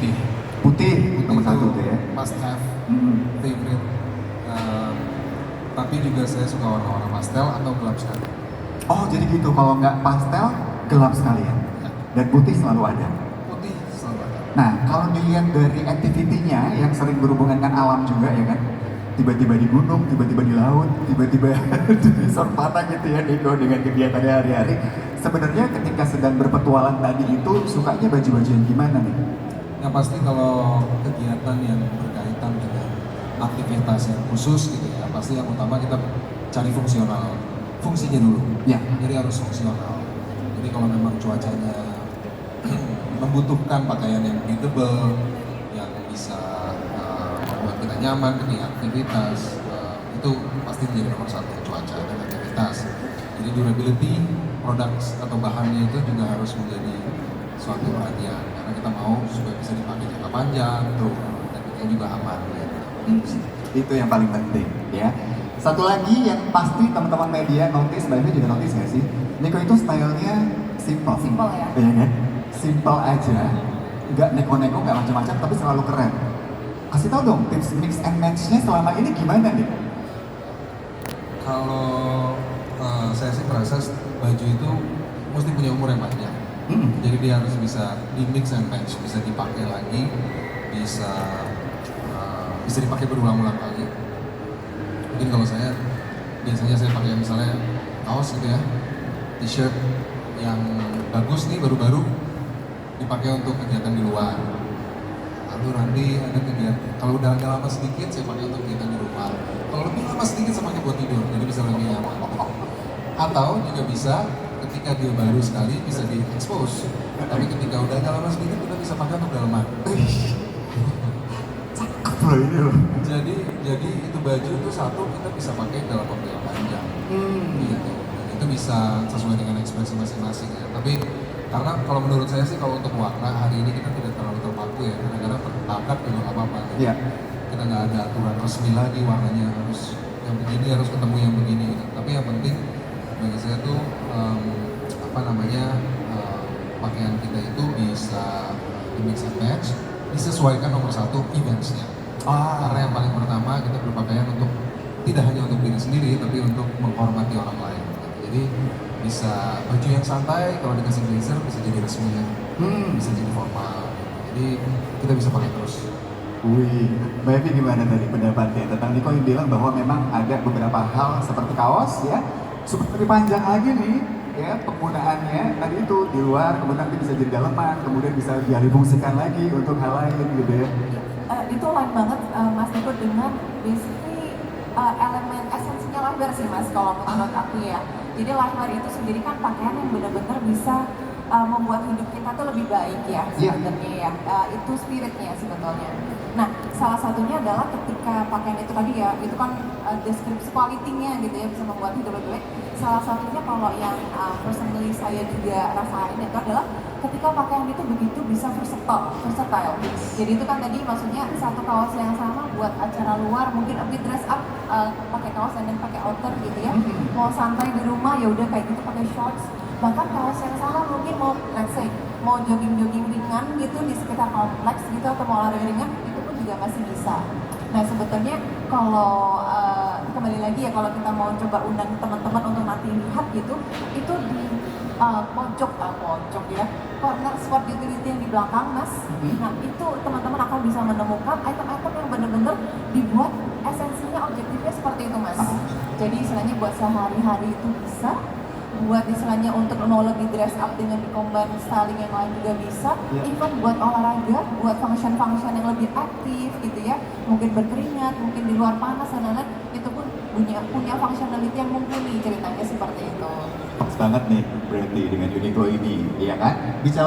putih. Putih, Putih nomor satu itu tuh ya. must have, Hmm. favorite. Tapi juga saya suka warna-warna pastel atau gelap sekali. Oh jadi gitu, kalau nggak pastel, gelap sekalian. Ya, Dan putih selalu ada. putih selalu ada. Nah, kalau dilihat dari activity-nya yang sering berhubungan dengan alam juga ya kan, tiba-tiba di gunung, tiba-tiba di laut, tiba-tiba di resort Padang gitu ya Niko dengan kegiatannya hari-hari. Sebenarnya ketika sedang berpetualang tadi itu sukanya baju-baju yang gimana nih? Yang pasti kalau kegiatan yang berkaitan dengan aktivitas yang khusus gitu ya, pasti yang utama kita cari fungsinya dulu. Ya. Jadi harus fungsional. Jadi kalau memang cuacanya membutuhkan pakaian yang breathable, yang bisa membuat kita nyaman ketika aktivitas, itu pasti menjadi nomor satu, cuaca dan aktivitas. Jadi durability, produk atau bahannya itu juga harus menjadi suatu perhatian karena kita mau supaya bisa dipakai jangka panjang, tuh, dan kita juga aman. Gitu. Itu yang paling penting ya. Satu lagi yang pasti teman-teman media notice, Mbak Eva juga notice nggak sih? Niko itu stylenya simple. Simple ya? Iya kan? Simple aja, nggak neko-neko, nggak macam-macam, tapi selalu keren. Kasih tau dong tips mix and match-nya selama ini gimana nih? Kalau saya sih merasa baju itu mesti punya umur yang panjang. Jadi dia harus bisa di mix and match, bisa dipakai lagi, bisa dipakai berulang-ulang kali. Mungkin kalau saya biasanya saya pakai misalnya kaos gitu ya, t-shirt yang bagus nih baru-baru dipakai untuk kegiatan di luar. Lalu nanti ada kegiatan, kalau udah agak lama sedikit saya pakai untuk kegiatan di rumah. Kalau lebih lama sedikit saya pakai buat tidur, jadi bisa lebih nyaman. Atau juga bisa ketika dia baru sekali bisa di-expose. Tapi ketika udah agak lama sedikit kita bisa pakai untuk dalaman. Loh ini loh. Jadi itu baju itu satu kita bisa pakai dalam waktu yang panjang. Gitu. Dan itu bisa sesuai dengan ekspresi masing-masing ya. Tapi karena kalau menurut saya sih kalau untuk warna hari ini kita tidak terlalu terpaku ya. Kadang-kadang tertabrak juga nggak apa-apa. Iya. Kita nggak ada aturan resmi lagi warnanya harus yang begini harus ketemu yang begini gitu. Tapi yang penting bagi saya tuh pakaian kita itu bisa di mix and match, disesuaikan nomor satu eventsnya. Karena yang paling pertama kita berpakaian untuk tidak hanya untuk diri sendiri tapi untuk menghormati orang lain. Jadi bisa baju yang santai kalau dikasih blazer bisa jadi resmi, bisa jadi formal. Jadi kita bisa pakai terus. Wih, Mbak Evi gimana tadi pendapatnya tentang Niko yang bilang bahwa memang ada beberapa hal seperti kaos ya, super panjang lagi nih ya penggunaannya tadi itu di luar, kemudian nanti bisa jadi daleman, kemudian bisa dialihfungsikan lagi untuk hal lain gitu ya. Itu lain banget Mas Niko dengan basically elemen esensinya Lifewear sih Mas kalau menurut aku ya. Jadi Lifewear itu sendiri kan pakaian yang benar-benar bisa membuat hidup kita tuh lebih baik ya sebenarnya ya. Itu spiritnya sebetulnya. Nah, salah satunya adalah ketika pakaian itu tadi ya, itu kan deskripsi quality-nya gitu ya, bisa membuat hidup lebih baik. Salah satunya kalau yang personally saya juga rasain itu adalah ketika pakaian itu begitu bisa versatile. Jadi itu kan tadi maksudnya satu kaos yang sama buat acara luar, mungkin a bit dress up, pakai kaos dan pakai outer gitu ya. Mau santai di rumah ya udah kayak gitu pakai shorts. Bahkan kaos yang sama mungkin mau let's say mau jogging-jogging ringan gitu di sekitar kompleks gitu atau mau olahraga ringan itu pun juga masih bisa. Nah sebetulnya kalau kembali lagi ya kalau kita mau coba undang teman-teman untuk nanti lihat gitu, itu di pojok ya, corner sport utility yang di belakang Mas. Nah itu teman-teman akan bisa menemukan item-item yang benar-benar dibuat esensinya objektifnya seperti itu Mas. Jadi istilahnya buat sehari-hari itu bisa, buat istilahnya untuk mau lebih dress up dengan combine styling yang lain juga bisa, even buat olahraga, buat function-function yang lebih aktif gitu ya, mungkin berkeringat, mungkin di luar panas dan lain-lain, itu pun punya functionality yang mumpuni ceritanya seperti itu. Pas banget nih berarti dengan Uniqlo ini, ya kan? Bicara